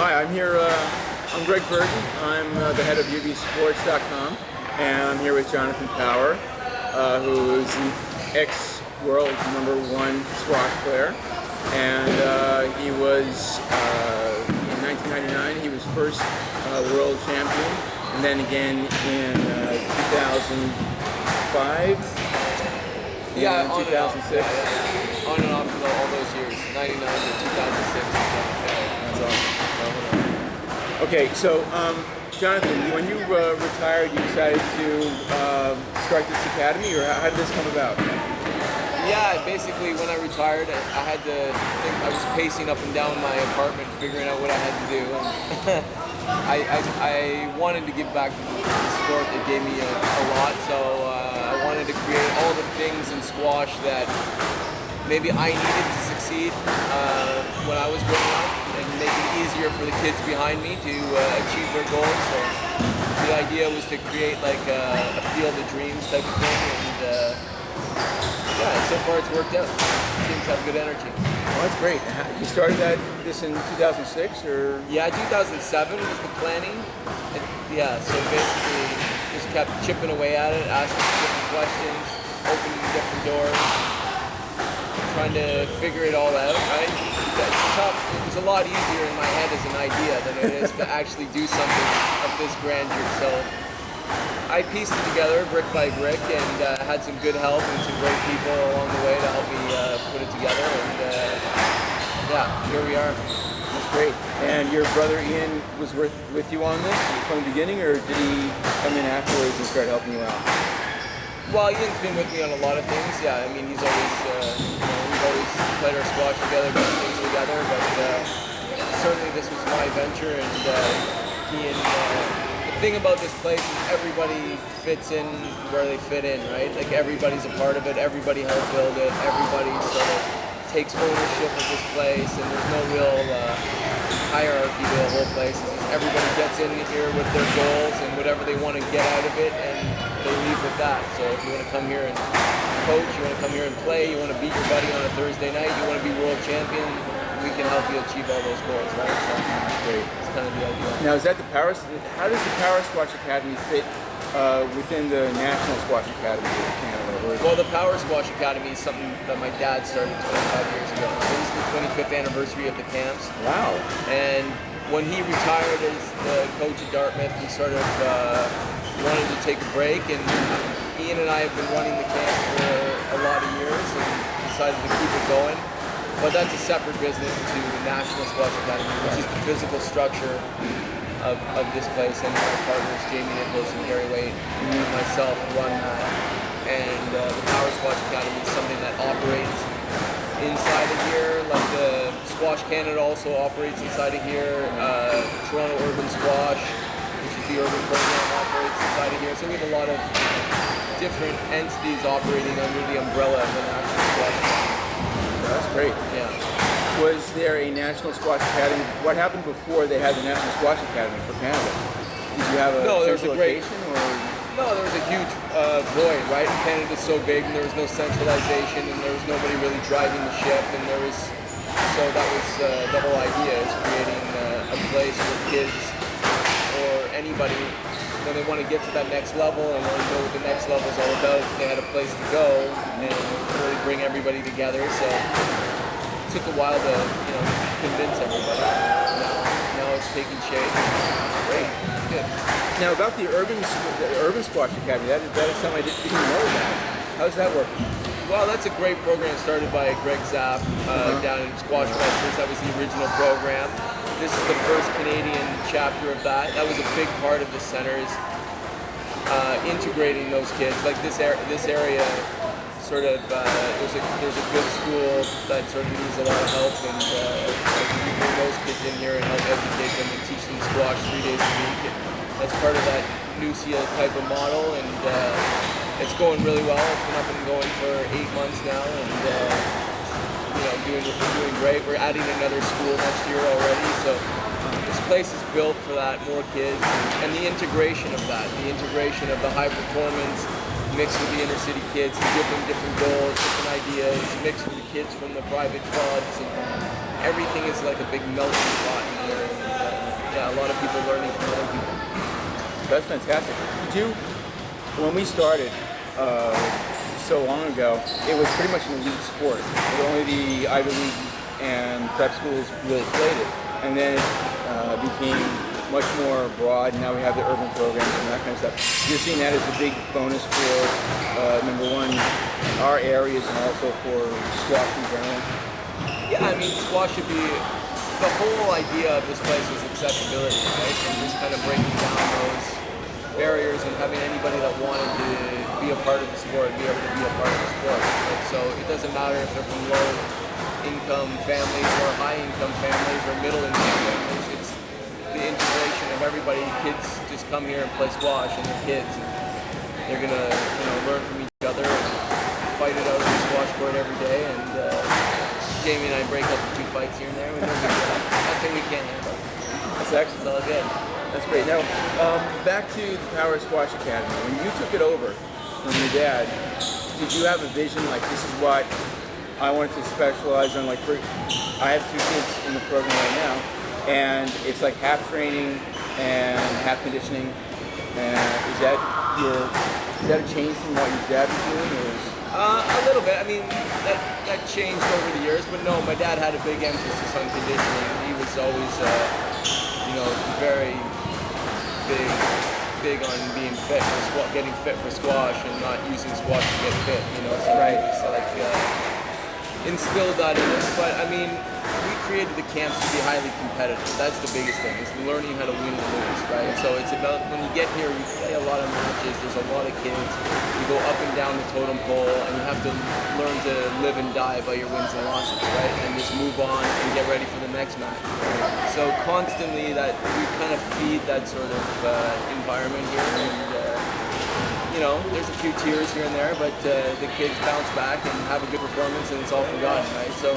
Hi, I'm here. I'm Greg Burton. I'm the head of UBsports.com, and I'm here with Jonathon Power, who is an ex-world #1 squash player. And he was, in 1999, he was first world champion, and then again in 2005, yeah, and on 2006. On and off for all those years, 99 to 2006. That's awesome. Okay, so Jonathon, when you retired, you decided to start this academy, or how did this come about? Yeah, basically when I retired, I had to think, I was pacing up and down my apartment, figuring out what I had to do. And I wanted to give back to the sport that gave me a lot, so I wanted to create all the things in squash that maybe I needed to succeed when I was growing up, and make it easier for the kids behind me to achieve their goals. So the idea was to create like a field of dreams type of thing, and yeah, so far it's worked out. Teams have good energy. Well, that's great. You started this in 2006, or? Yeah, 2007 was the planning. Yeah, so basically just kept chipping away at it, asking different questions, opening different doors, trying to figure it all out, right? It's tough. It was a lot easier in my head as an idea than it is to actually do something of this grandeur. So I pieced it together brick by brick, and had some good help and some great people along the way to help me put it together. And yeah, here we are. That's great. And your brother Ian was with you on this from the beginning, or did he come in afterwards and start helping you out? Well, Ian's been with me on a lot of things. Yeah, I mean, he's always, we've always played our squash together, done things together. But certainly this was my venture, and Ian. The thing about this place is everybody fits in where they fit in, right? Like everybody's a part of it. Everybody helped build it. Everybody sort of takes ownership of this place, and there's no real hierarchy to the whole place. It's just everybody gets in here with their goals and whatever they want to get out of it, and they leave with that. So if you want to come here and coach, you want to come here and play, you want to beat your buddy on a Thursday night, you want to be world champion, we can help you achieve all those goals, right? So great. That's kind of the idea. Now, is that how does the Power Squash Academy fit within the National Squash Academy of Canada? Well, the Power Squash Academy is something that my dad started 25 years ago. So this is the 25th anniversary of the camps. Wow. And when he retired as the coach at Dartmouth, he sort of wanted to take a break, and Ian and I have been running the camp for a lot of years and decided to keep it going. But that's a separate business to the National Squash Academy, which is the physical structure of this place, and our partners Jamie Nicholas and Gary Waite and myself run that. And the Power Squash Academy is something that operates inside of here, like the Squash Canada also operates inside of here. Toronto Urban Squash, which is the urban program, operates inside of here. So we have a lot of different entities operating under the umbrella of the National Squash Academy. That's great. Yeah. Was there a National Squash Academy? What happened before they had the National Squash Academy for Canada? Did you have a central location, or? No, there was a huge void, right? Canada's so big, and there was no centralization, and there was nobody really driving the ship, and so that was the whole idea, is creating a place where kids or anybody, when they want to get to that next level and want to know what the next level is all about, they had a place to go and really bring everybody together. So it took a while to convince everybody. Now it's taking shape. Great. Good. Now about the Urban Squash Academy, that is something I didn't know about. How's that working? Well, that's a great program started by Greg Zapp down in Squash Masters. That was the original program. This is the first Canadian chapter of that. That was a big part of the center, is integrating those kids. Like this area, sort of there's a good school that sort of needs a lot of help, and we bring those kids in here and help educate them and teach them squash 3 days a week. And that's part of that Nucia type of model, and it's going really well. It's been up and going for 8 months now, and doing great. We're adding another school next year already, so this place is built for that, more kids, and the integration of that, the integration of the high performance mixed with the inner city kids to give them different goals, different ideas, mixed with the kids from the private clubs, and everything is like a big melting pot in here. yeah, a lot of people learning from other people. That's fantastic. When we started so long ago, it was pretty much an elite sport. Only the Ivy League and prep schools really played it. And then it became much more broad. Now we have the urban programs and that kind of stuff. You're seeing that as a big bonus for, number one, our areas and also for squash in general. Yeah, I mean, squash should be, the whole idea of this place is accessibility, right? And just kind of breaking down those barriers and having anybody that wanted to be a part of the sport be able to be a part of the sport. Like, so it doesn't matter if they're from low income families or high income families or middle income families. It's the integration of everybody. Kids just come here and play squash, and they're kids, and they're gonna learn from each other and fight it out on the squash court every day. And Jamie and I break up a few fights here and there. We nothing we can't handle. That's excellent. It's all good. That's great. Now, back to the Power Squash Academy. When you took it over from your dad, did you have a vision like this is what I wanted to specialize on? Like, I have 2 kids in the program right now, and it's like half training and half conditioning. And is that a change from what your dad was doing, or? A little bit. I mean, that changed over the years, but no, my dad had a big emphasis on conditioning. He was always, very big on being fit for getting fit for squash and not using squash to get fit. So Right. It's like instilled that in us. But I mean, we created the camps to be highly competitive. That's the biggest thing, is learning how to win and lose, right? So it's about, when you get here, you play a lot of matches, there's a lot of kids, you go up and down the totem pole, and you have to learn to live and die by your wins and losses, right? And just move on and get ready for the next match. So constantly that we kind of feed that sort of environment here, and there's a few tears here and there, but the kids bounce back and have a good performance, and it's all forgotten, right? So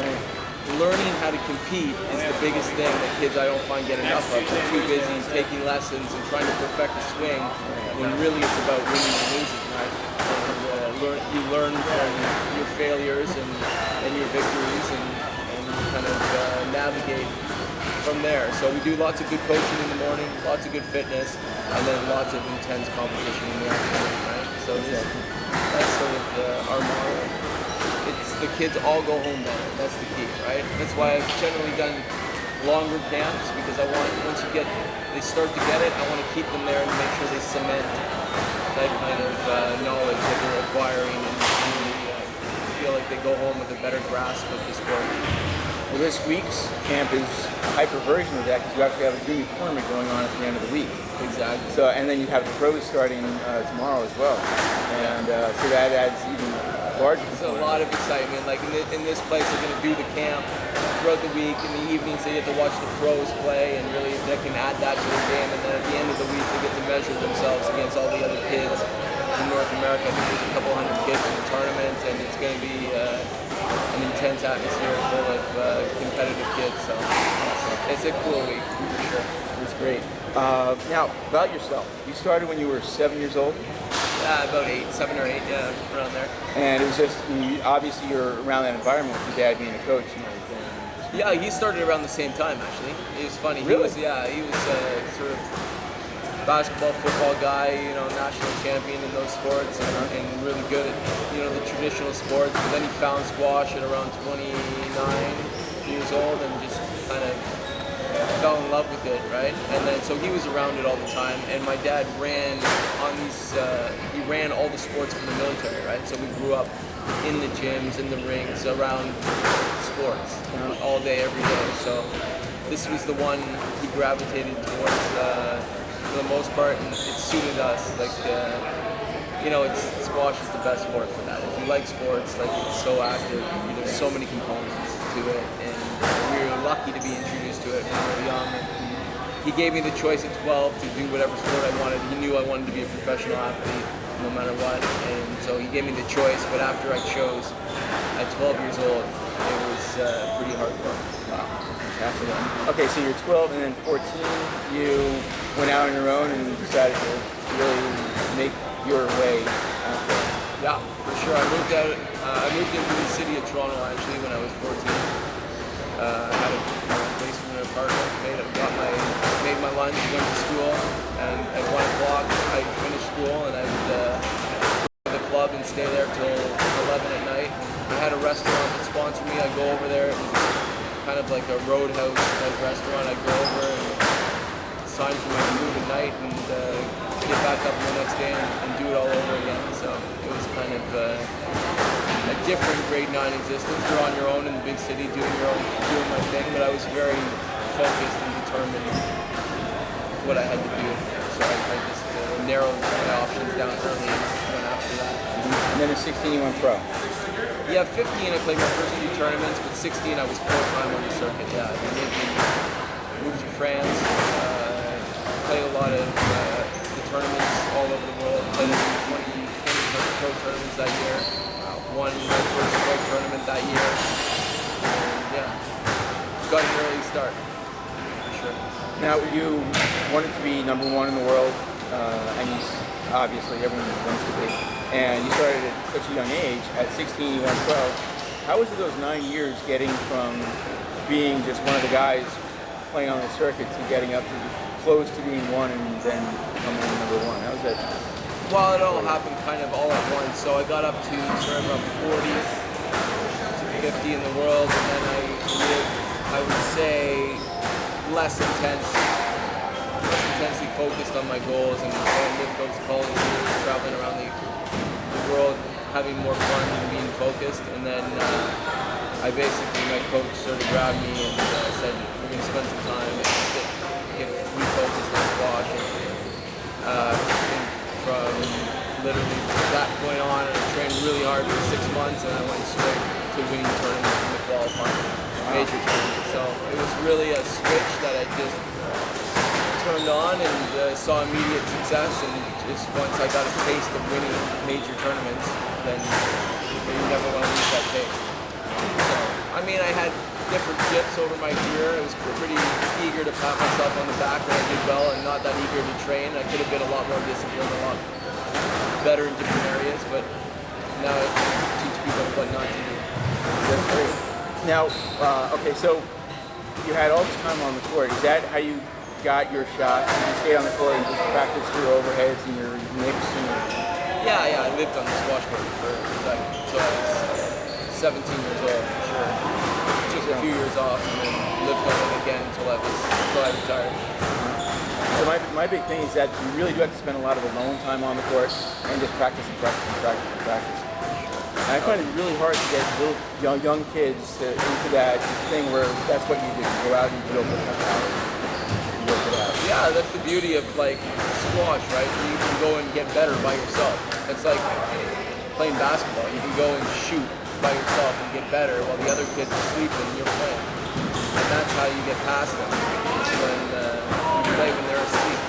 learning how to compete is the biggest thing that kids I don't find get enough of. They're too busy taking lessons and trying to perfect a swing, when really it's about winning and losing, right? And you learn from your failures and your victories, and you kind of navigate from there. So we do lots of good coaching in the morning, lots of good fitness, and then lots of intense competition in the afternoon, right? So that's sort of our model. The kids all go home better. That's the key, right? That's why I've generally done longer camps, because I want, once they start to get it, I want to keep them there and make sure they cement that kind of knowledge that they're acquiring, and really feel like they go home with a better grasp of the sport. Well, this week's camp is a hyper version of that, because you actually have a junior tournament going on at the end of the week. Exactly. So, and then you have the pros starting tomorrow as well, and so that adds even larger. It's a lot of excitement. Like in this place, they're going to do the camp throughout the week. In the evenings, they get to watch the pros play, and really they can add that to the game. And then at the end of the week, they get to measure themselves against all the other kids in North America. I think there's a couple hundred kids in the tournament, and it's going to be an intense atmosphere full of competitive kids. So it's a cool week for sure. It's great. Now, about yourself. You started when you were 7 years old? About 7 or 8, yeah, around there. And it was just, obviously you're around that environment with your dad being a coach and everything. Yeah, he started around the same time, actually. It was funny. Really? He was sort of basketball, football guy, national champion in those sports, and really good at, the traditional sports. But then he found squash at around 29 years old and just kind of fell in love with it, right? And then so he was around it all the time, and my dad ran on these. He ran all the sports for the military, right? So we grew up in the gyms, in the rings, around sports all day, every day. So this was the one he gravitated towards for the most part, and it suited us. Like squash is the best sport for that. If you like sports, like it's so active, there's so many components to it, and we were lucky to be introduced to it when we were young. And he gave me the choice at 12 to do whatever sport I wanted. He knew I wanted to be a professional athlete no matter what, and so he gave me the choice. But after I chose at 12 years old, it was pretty hardcore. Wow, fantastic. Okay, so you're 12, and then 14, you went out on your own and decided to really make your way out there. Yeah, for sure. I moved into the city of Toronto actually when I was 14. I had a basement apartment, made my sponsor me. I go over there. It was kind of like a roadhouse type restaurant. I go over and sign for my food at night and get back up the next day and do it all over again. So it was kind of a different grade 9 existence. You're on your own in the big city doing my thing, but I was very focused and determined with what I had to do. So I just narrowed my options down early and went after that. And then at 16 you went pro. Yeah, 15 I played my first few tournaments, but 16 I was full-time on the circuit. Yeah, I moved to France, played a lot of the tournaments all over the world. Played 20 pro tournaments that year. Won my first pro tournament that year. And, yeah, got an early start, for sure. Now you wanted to be number 1 in the world, and you, obviously everyone wants to be. And you started at such a young age. At 16 you went pro. How was it those 9 years getting from being just one of the guys playing on the circuit to getting up to close to being 1 and then becoming number 1? How was that? Well, it all happened kind of all at once. So I got up to sort of about 40 to 50 in the world, and then I lived, I would say, less intensely focused on my goals, and I lived those college years traveling around the world, having more fun and being focused. And then my coach sort of grabbed me and said, we're going to spend some time and get refocused on squash. And from literally that point on, I trained really hard for 6 months, and I went straight to winning tournaments in the qualifying major tournament. So it was really a switch that I just turned on and saw immediate success, and just once I got a taste of winning major tournaments, then you never want to lose that taste. So, I mean, I had different dips over my career. I was pretty eager to pat myself on the back when I did well, and not that eager to train. I could have been a lot more disciplined, a lot better in different areas, but now I teach people what not to do. That's great. Now, okay, so you had all this time on the court. Is that how you got your shot? You stayed on the court and just practiced your overheads and your nicks? Yeah, I lived on the squash court until I was 17 years old, for sure. Took a few years off and then lived on it again until I retired. So my big thing is that you really do have to spend a lot of alone time on the court and just practice and practice and practice and practice. And I find it really hard to get little young kids into that thing where that's what you do. You go out and you go for a couple hours. You work it out. Yeah, that's the beauty of like squash, right? You can go and get better by yourself. It's like playing basketball. You can go and shoot by yourself and get better while the other kids are sleeping and you're playing. And that's how you get past them, when you play when they're asleep.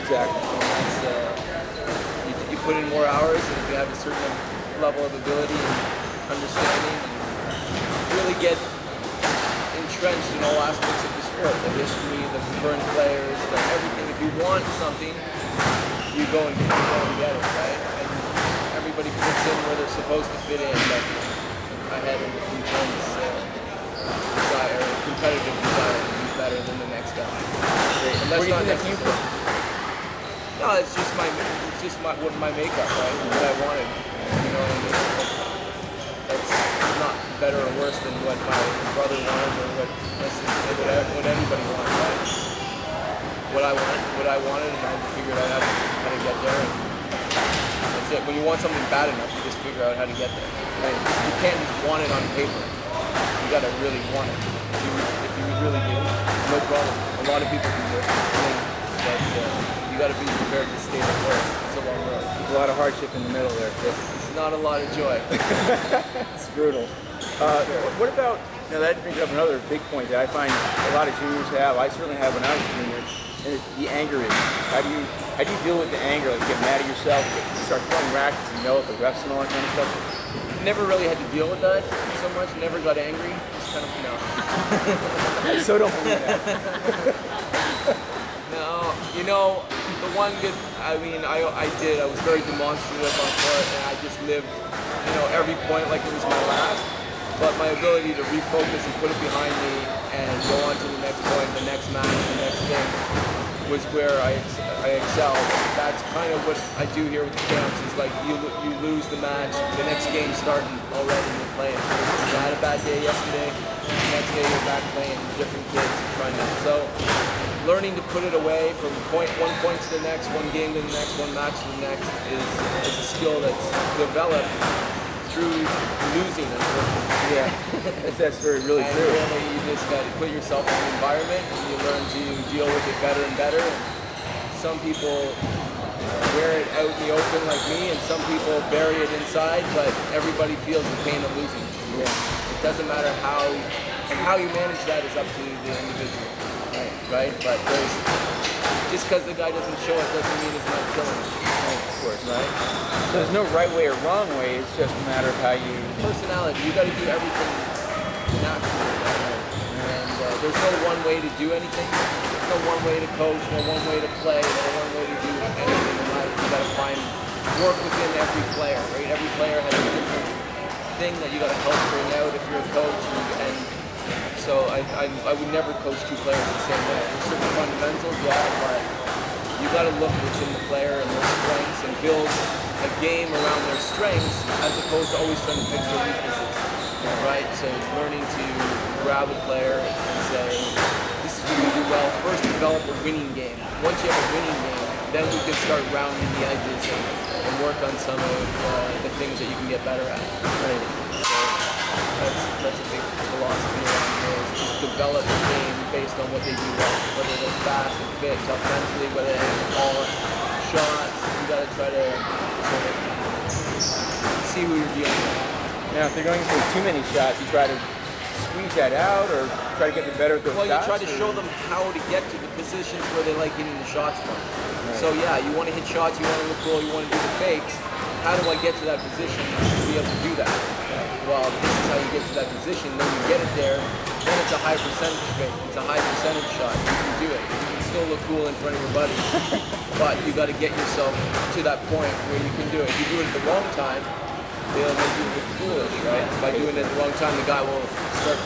Exactly. And that's, you put in more hours, and if you have a certain level of ability and understanding, and really get entrenched in all aspects of the sport, the history, the current players, everything. If you want something, you go and get it, right? And everybody fits in where they're supposed to fit in, but I had an intense competitive desire to be better than the next guy. And that's not necessary. No, it's just my makeup, right? What I wanted. You know what I mean? That's not better or worse than what my brother wanted or what anybody wanted, right? What I wanted, and I figured out how to get there. And that's it. When you want something bad enough, you just figure out how to get there. Right? You can't just want it on paper. You gotta really want it. If you really do, no problem. A lot of people can do it, but you gotta be prepared to stay the course. It's a long road. There's a lot of hardship in the middle there. It's not a lot of joy. It's brutal. What about, now that brings up another big point that I find a lot of juniors have. I certainly have when I was a junior, and it's the anger issue. How do you deal with the anger? Like, you get mad at yourself, you start throwing rackets and yell at the refs and all that kind of stuff? Never really had to deal with that so much. Never got angry. Just kind of, So don't believe that. No, the one good, I was very demonstrative on court, and I just lived, every point like it was my last. But my ability to refocus and put it behind me and go on to the next point, the next match, the next thing, was where I excelled. That's kind of what I do here with the camps. Is like you lose the match, the next game's starting already. You're playing. You had a bad day yesterday. The next day you're back playing different kids, trying to. So learning to put it away from one point to the next, one game to the next, one match to the next is a skill that's developed through losing. Yeah, that's really and true. Really, you just got to put yourself in the environment, and you learn to deal with it better and better. Some people wear it out in the open like me, and some people bury it inside. But everybody feels the pain of losing. Yeah. It doesn't matter how you manage that is up to the individual, right? But just because the guy doesn't show it doesn't mean it's not killing him. Of course. Right? So there's no right way or wrong way. It's just a matter of how you. Personality. You got to do everything naturally, and there's no one way to do anything. There's no one way to coach. No one way to play. No one way to do anything in life. You got to work within every player. Right? Every player has a different thing that you got to help bring out if you're a coach, and so I would never coach two players the same way. There's certain fundamentals, but you got to look within the player and their strengths and build a game around their strengths as opposed to always trying to fix their weaknesses. Right? So learning to grab a player and say, this is what you do well. First, develop a winning game. Once you have a winning game, then we can start rounding the edges and work on some of the things that you can get better at. Right? So that's a big philosophy around here, is just develop a game based on what they do well. Whether they're fast and fit, tough mentally, whether they have all shots, you got to try to sort of see who you're dealing with. Now, if they're going for too many shots, you try to squeeze that out, or try to get the better of those shots. Well, you try to show them how to get to the positions where they like hitting the shots from. Right. So yeah, you want to hit shots, you want to look cool, you want to do the fakes. How do I get to that position to be able to do that? Well, this is how you get to that position. Then you get it there, then it's a high percentage fake. It's a high percentage shot. You can do it. You can still look cool in front of your buddies, but you got to get yourself to that point where you can do it. If you do it at the wrong time, they'll make you look foolish, right? By doing it at the wrong time, the guy will start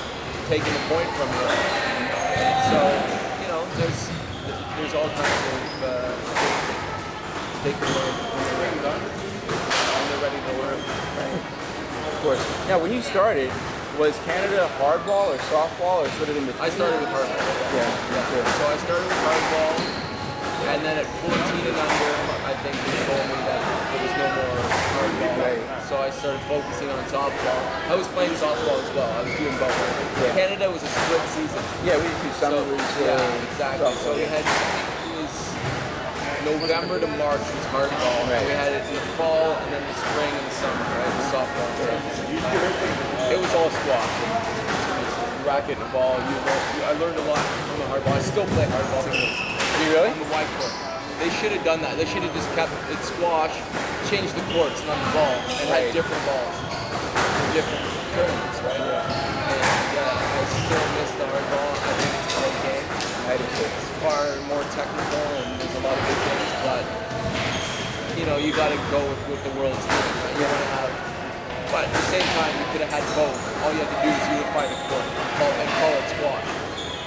taking the point from you. So, you know, there's all kinds of things that they can learn when they're ready to learn. Right. Of course. Now, when you started, was Canada hardball or softball or sort of in between? I started with hardball. Yeah. So I started with hardball, and then at 14 and under, I think they told me that there was no more hardball. Right. So I started focusing on softball. I was playing softball as well. I was doing both. Yeah. Canada was a split season. Yeah, we did summer leagues. Yeah, exactly. Softball. So we had it was November to March was hardball. Right. We had it in the fall and then the spring and the summer, right? The softball. It was all squash. Racket and ball. I learned a lot from the hardball. I still play hardball. Do you really? On the white court. They should have done that. They should have just kept it squash, changed the courts, not the ball, and had different balls for different tournaments, right? Yeah. And I still miss the hardball. I think it's a great game. It's far more technical and there's a lot of good things, but you know, you got to go with what the world's doing. Right? You want to have, but at the same time, you could have had both. All you had to do is unify the court and call it squash.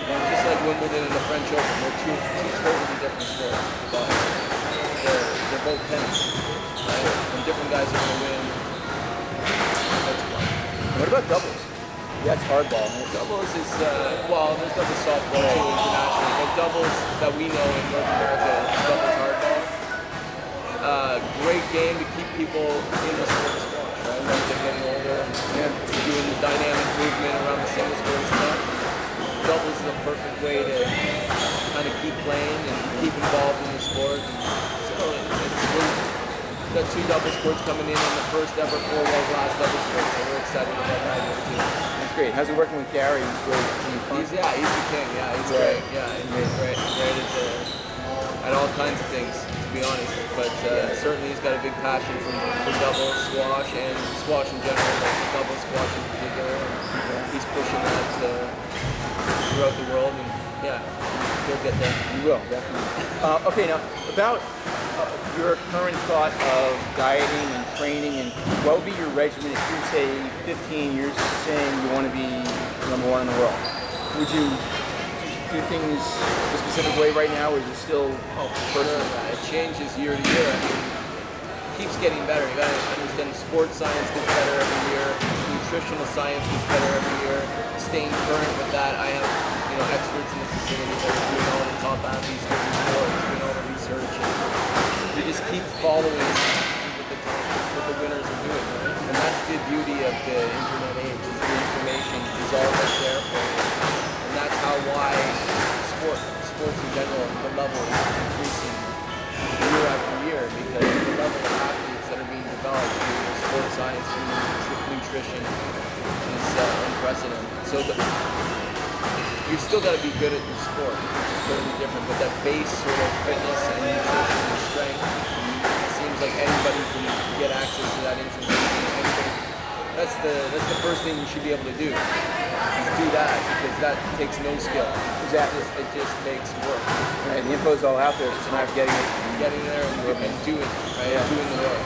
Just like Wimbledon and the French Open, they're two totally different sports, but they're both tennis, right? And different guys are going to win. That's fun. What about doubles? That's hardball. Doubles is, well, there's doubles softball too internationally, but doubles that we know in North America is doubles hardball. Great game to keep people in the sport of squash, right? As they're getting older and doing the dynamic movement around the single square stuff. Doubles is a perfect way to kind of keep playing and keep involved in the sport. So we've got 2 doubles courts coming in on the first ever 4-wall glass doubles court, so we're excited about that too. That's great. How's it working with Gary? He's great. He's the king. Yeah, he's great. Yeah, he's great at all kinds of things, to be honest. But certainly he's got a big passion for doubles, squash, and squash in general, but doubles, squash in particular. He's pushing that throughout the world, and yeah, he'll get there. You will, definitely. Okay, now about your current thought of dieting and training, and what would be your regimen if you say 15 years saying you want to be #1 in the world? Would you do things a specific way right now, or is it still Sure, it changes year to year. I mean, it keeps getting better. You gotta understand sports science gets better every year, nutritional science gets better every year. Staying current with that, I have experts in the facility that are doing all the top athletes, different sports, doing all the research. And we just keep following what the winners are doing, right? And that's the beauty of the internet age. Is the information is all right there for you, and that's why sports in general, the level is increasing year after year, because the level of athletes that are being developed through sports science and nutrition is unprecedented. So you still got to be good at your sport. It's totally different, but that base sort of fitness and nutrition and strength, it seems like anybody can get access to that information. That's the first thing you should be able to do. Is do that, because that takes no skill. exactly? It just takes work. Right, the info's all out there. It's a matter of getting it. Getting there and doing it, right? Yeah. Doing the work.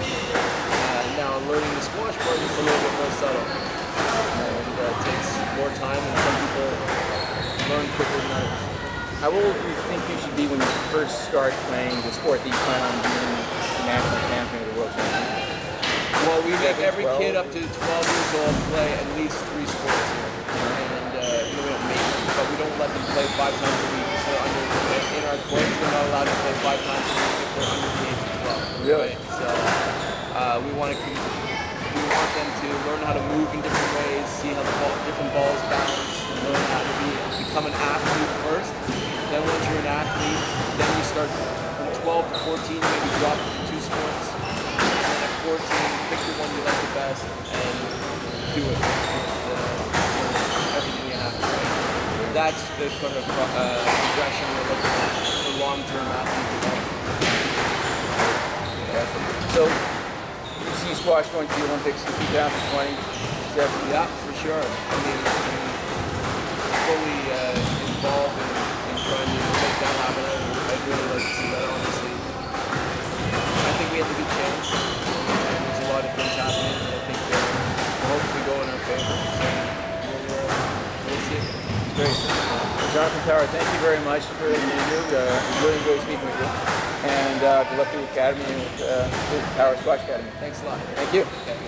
Now, learning the squash part is a little bit more subtle, and takes more time, and some people learn quicker than others. How old do you think you should be when you first start playing the sport that you plan on being the national champion or the world champion? Well, we make every 12? kid up to 12 years old play at least 3 sports here. And we don't make them, but we don't let them play 5 times a week. So in our course, they're not allowed to play 5 times a week if they're under the age of 12. Really? Right? So we want them to learn how to move in different ways, see how different balls bounce, learn how to become an athlete first. Then once you're an athlete, then you start from 12 to 14, maybe drop to 2 sports. 14, pick the one you like the best, and do it. Everything you have to do. That's the sort of progression we're looking at for long-term athlete development. So, you see squash going to the Olympics in 2020? Yeah, for sure. I mean, I'm fully involved in trying to make that happen. I'd really like to see that, honestly. I think we have a good chance. There's a lot of things happening that I think will hopefully go in our favor. So we'll see. Great. Jonathon Power, thank you very much for the interview. Really enjoyed speaking with you. And good luck to the Academy and with the Power Squash Academy. Thanks a lot. Thank you. Okay.